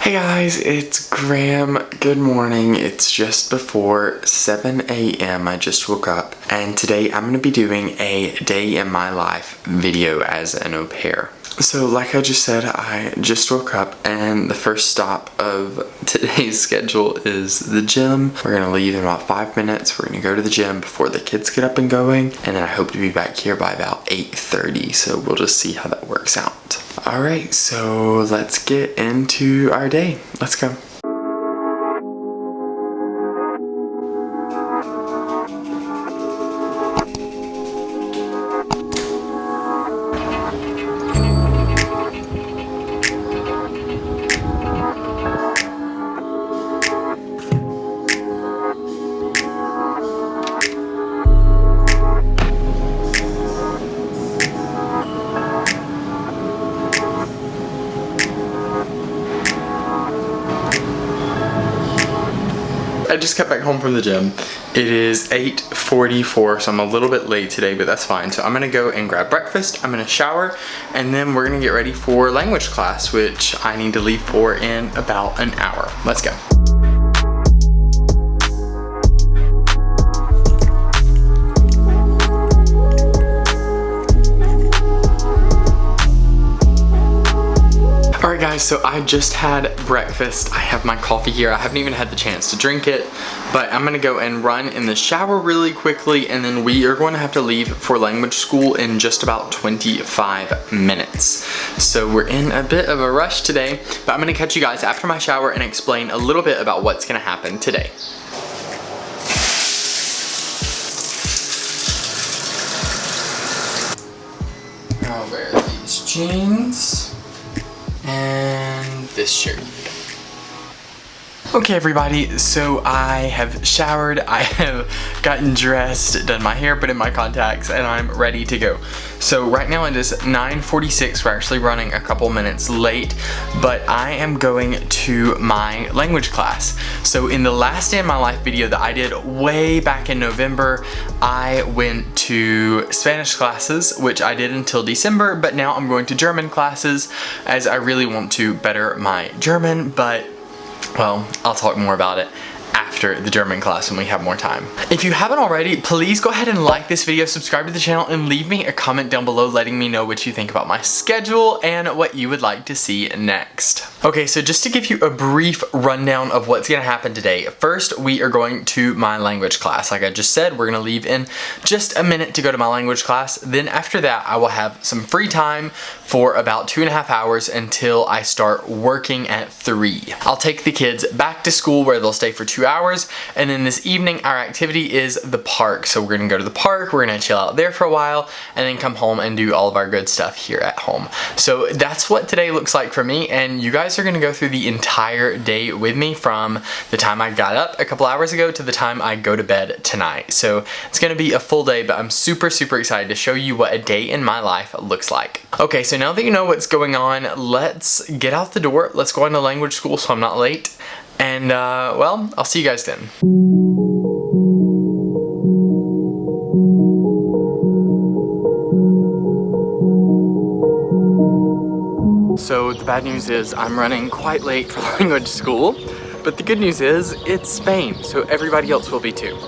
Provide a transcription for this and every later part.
Hey guys, it's Graham. Good morning. It's just before 7 a.m. I just woke up, and today I'm going to be doing a day in my life video as an au pair. So like I just said, I just woke up and the first stop of today's schedule is the gym. We're going to leave in about 5 minutes. We're going to go to the gym before the kids get up and going, and then I hope to be back here by about 8:30, so we'll just see how that works out. Alright, so let's get into our day. Let's go. I just got back home from the gym. It is 8:44, so I'm a little bit late today, but that's fine. So I'm gonna go and grab breakfast, I'm gonna shower, and then we're gonna get ready for language class, which I need to leave for in about an hour. Let's go. Alright guys, so I just had breakfast. I have my coffee here. I haven't even had the chance to drink it, but I'm gonna go and run in the shower really quickly, and then we are going to have to leave for language school in just about 25 minutes. So we're in a bit of a rush today, but I'm gonna catch you guys after my shower and explain a little bit about what's gonna happen today. I'll wear these jeans and this shirt. Okay everybody, so I have showered, I have gotten dressed, done my hair, put in my contacts, and I'm ready to go. So right now it is 9:46, we're actually running a couple minutes late, but I am going to my language class. So in the last day in my life video that I did way back in November, I went to Spanish classes, which I did until December, but now I'm going to German classes as I really want to better my German, but well, I'll talk more about it after the German class when we have more time. If you haven't already, please go ahead and like this video, subscribe to the channel, and leave me a comment down below letting me know what you think about my schedule and what you would like to see next. Okay, so just to give you a brief rundown of what's gonna happen today. First, we are going to my language class. Like I just said, we're gonna leave in just a minute to go to my language class. Then after that, I will have some free time for about 2.5 hours until I start working at 3. I'll take the kids back to school where they'll stay for 2 hours, and then this evening our activity is the park. So we're gonna go to the park, we're gonna chill out there for a while, and then come home and do all of our good stuff here at home. So that's what today looks like for me, and you guys are gonna go through the entire day with me from the time I got up a couple hours ago to the time I go to bed tonight. So it's gonna be a full day, but I'm super excited to show you what a day in my life looks like. Okay, so now that you know what's going on, let's get out the door. Let's go into language school so I'm not late. And well, I'll see you guys then. So the bad news is I'm running quite late for language school, but the good news is it's Spain, so everybody else will be too.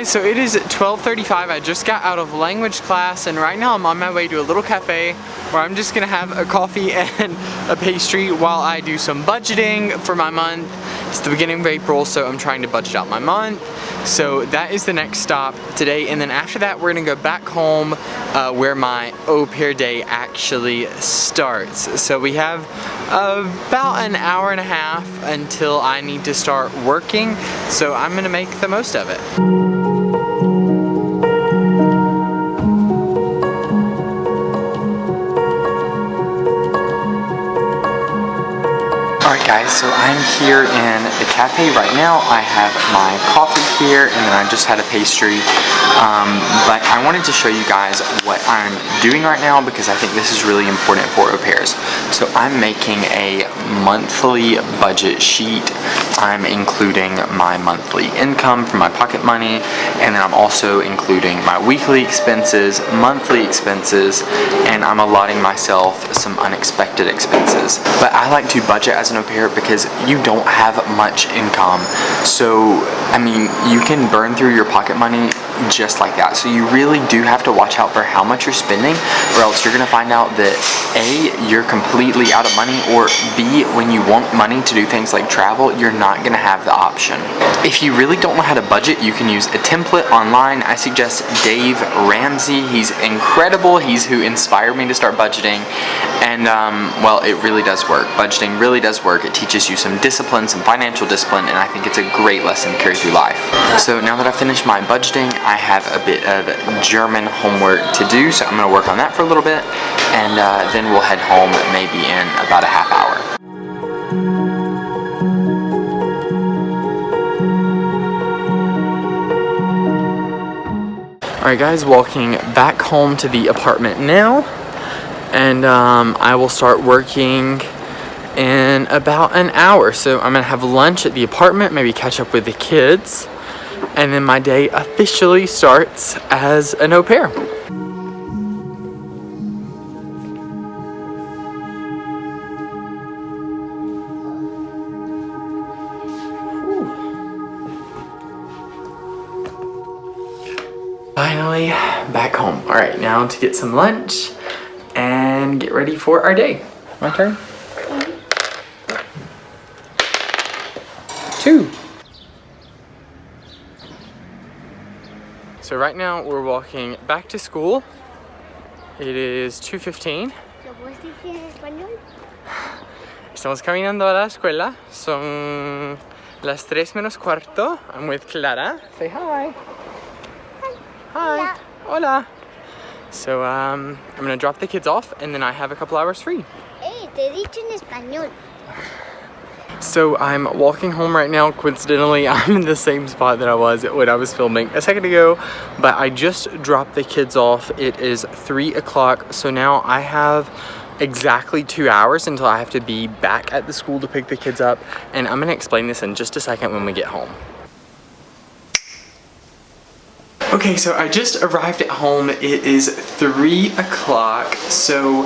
So it is 12:35. I just got out of language class, and right now I'm on my way to a little cafe where I'm just gonna have a coffee and a pastry while I do some budgeting for my month. It's the beginning of April, so I'm trying to budget out my month. So that is the next stop today, and then after that we're gonna go back home where my au pair day actually starts. So we have about an hour and a half until I need to start working, so I'm gonna make the most of it. Alright guys, so I'm here in the cafe right now. I have my coffee here, and then I just had a pastry. But I wanted to show you guys what I'm doing right now because I think this is really important for au pairs. So I'm making a monthly budget sheet. I'm including my monthly income from my pocket money, and then I'm also including my weekly expenses, monthly expenses, and I'm allotting myself some unexpected expenses. But I like to budget as an au pair because you don't have much income. So, I mean, you can burn through your pocket money just like that. So you really do have to watch out for how much you're spending, or else you're gonna find out that A, you're completely out of money, or B, when you want money to do things like travel, you're not gonna have the option. If you really don't know how to budget, you can use a template online. I suggest Dave Ramsey. He's incredible. He's who inspired me to start budgeting. And well, it really does work. Budgeting really does work. It teaches you some discipline, some financial discipline, and I think it's a great lesson to carry through life. So now that I've finished my budgeting, I have a bit of German homework to do, so I'm going to work on that for a little bit, and then we'll head home maybe in about a half hour. Alright guys, walking back home to the apartment now, and I will start working in about an hour. So I'm going to have lunch at the apartment, maybe catch up with the kids, and then my day officially starts as an au pair. Finally back home. All right, now to get some lunch and get ready for our day. My turn? 2. So right now we're walking back to school. It is 2:15. ¿Lo puedes decir en español? Estamos caminando a la escuela. Son las 3 menos cuarto. I'm with Clara. Say hi. Hi. Hola. So I'm gonna drop the kids off, and then I have a couple hours free. Hey, te he dicho en español. So I'm walking home right now. Coincidentally, I'm in the same spot that I was when I was filming a second ago, but I just dropped the kids off. It is 3 o'clock, so now I have exactly 2 hours until I have to be back at the school to pick the kids up, and I'm gonna explain this in just a second when we get home. Okay, so I just arrived at home. It is 3 o'clock. So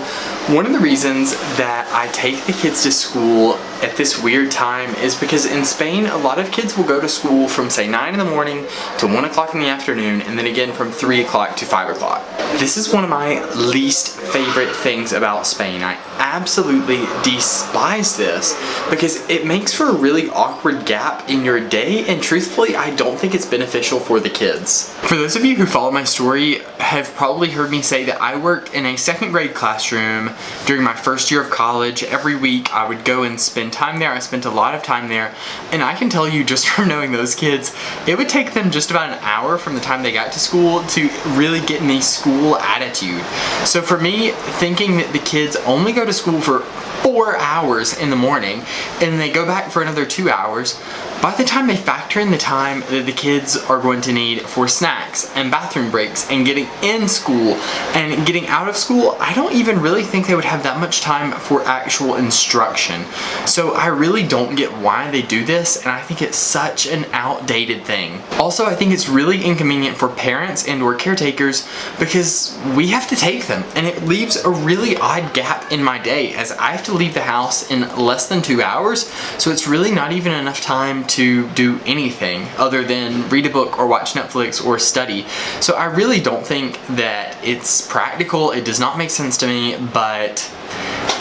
one of the reasons that I take the kids to school at this weird time is because in Spain, a lot of kids will go to school from say 9 in the morning to 1 o'clock in the afternoon, and then again from 3 o'clock to 5 o'clock. This is one of my least favorite things about Spain. I absolutely despise this because it makes for a really awkward gap in your day, and truthfully, I don't think it's beneficial for the kids. For those of you who follow my story have probably heard me say that I worked in a 2nd grade classroom during my first year of college. Every week I would go and spend time there. I spent a lot of time there, and I can tell you just from knowing those kids, it would take them just about an hour from the time they got to school to really get in a school attitude. So for me, thinking that the kids only go to school for 4 hours in the morning and they go back for another 2 hours, by the time they factor in the time that the kids are going to need for snacks and bathroom breaks and getting in school and getting out of school, I don't even really think they would have that much time for actual instruction. So I really don't get why they do this, and I think it's such an outdated thing. Also, I think it's really inconvenient for parents and or caretakers because we have to take them, and it leaves a really odd gap in my day as I have to leave the house in less than 2 hours, so it's really not even enough time to do anything other than read a book or watch Netflix or study. So I really don't think that it's practical. It does not make sense to me, but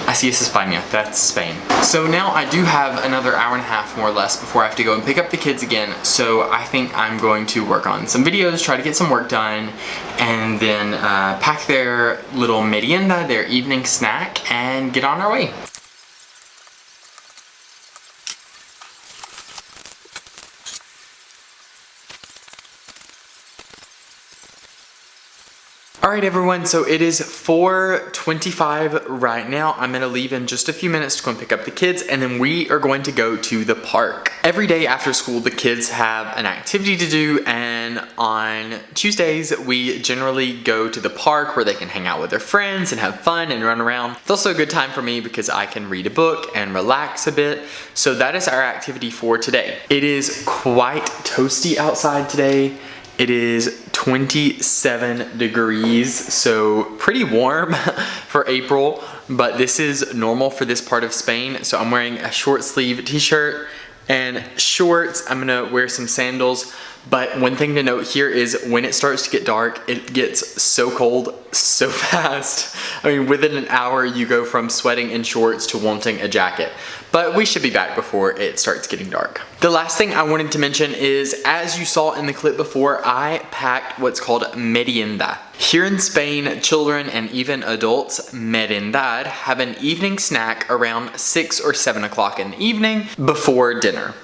así es España, that's Spain. So now I do have another hour and a half more or less before I have to go and pick up the kids again, so I think I'm going to work on some videos, try to get some work done, and then pack their little merienda, their evening snack, and get on our way. Alright everyone, so it is 4:25 right now. I'm gonna leave in just a few minutes to go and pick up the kids, and then we are going to go to the park. Every day after school, the kids have an activity to do, and on Tuesdays, we generally go to the park where they can hang out with their friends and have fun and run around. It's also a good time for me because I can read a book and relax a bit. So that is our activity for today. It is quite toasty outside today. It is 27 degrees, so pretty warm for April, but this is normal for this part of Spain. So I'm wearing a short sleeve t-shirt and shorts. I'm gonna wear some sandals, but one thing to note here is when it starts to get dark, it gets so cold so fast. I mean, within an hour, you go from sweating in shorts to wanting a jacket. But we should be back before it starts getting dark. The last thing I wanted to mention is, as you saw in the clip before, I packed what's called merienda. Here in Spain, children and even adults, merendar, have an evening snack around 6 or 7 o'clock in the evening before dinner.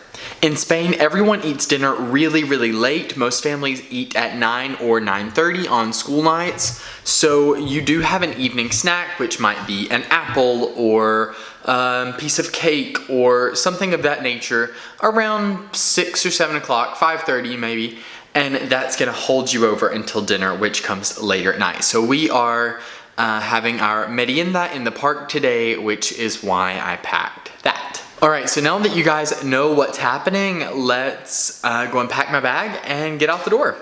In Spain, everyone eats dinner really, really late. Most families eat at 9 or 9:30 on school nights. So you do have an evening snack, which might be an apple or a piece of cake or something of that nature around 6 or 7 o'clock, 5:30 maybe. And that's gonna hold you over until dinner, which comes later at night. So we are having our merienda in the park today, which is why I packed that. Alright, so now that you guys know what's happening, let's go and pack my bag and get out the door.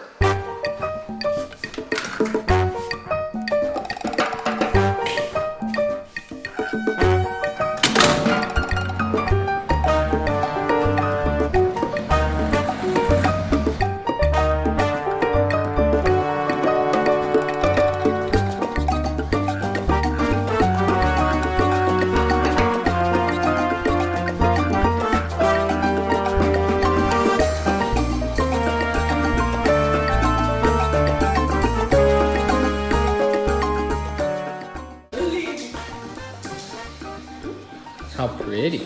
How pretty.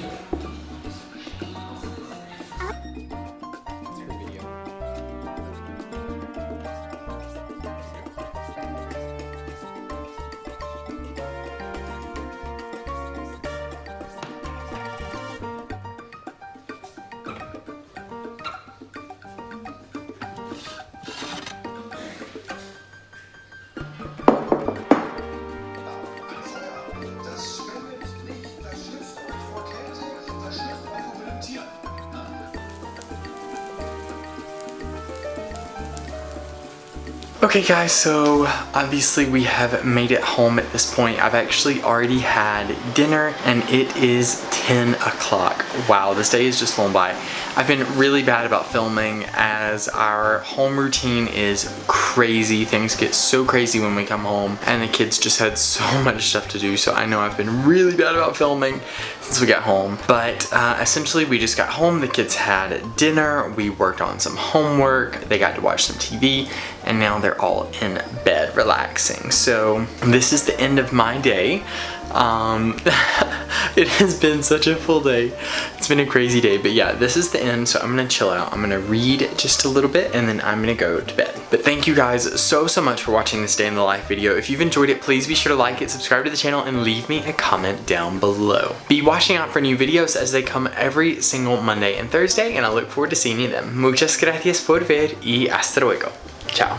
Okay guys, so obviously we have made it home at this point. I've actually already had dinner and it is 10 o'clock. Wow, this day has just flown by. I've been really bad about filming as our home routine is crazy. Things get so crazy when we come home and the kids just had so much stuff to do. So I know I've been really bad about filming since we got home. But essentially we just got home, the kids had dinner, we worked on some homework, they got to watch some TV, and now they're all in bed relaxing. So this is the end of my day. It has been such a full day. It's been a crazy day, but yeah, this is the end, so I'm gonna chill out. I'm gonna read just a little bit and then I'm gonna go to bed. But thank you guys so much for watching this day in the life video. If you've enjoyed it, please be sure to like it, subscribe to the channel, and leave me a comment down below. Be watching out for new videos as they come every single Monday and Thursday, and I look forward to seeing you then. Muchas gracias por ver y hasta luego. Ciao.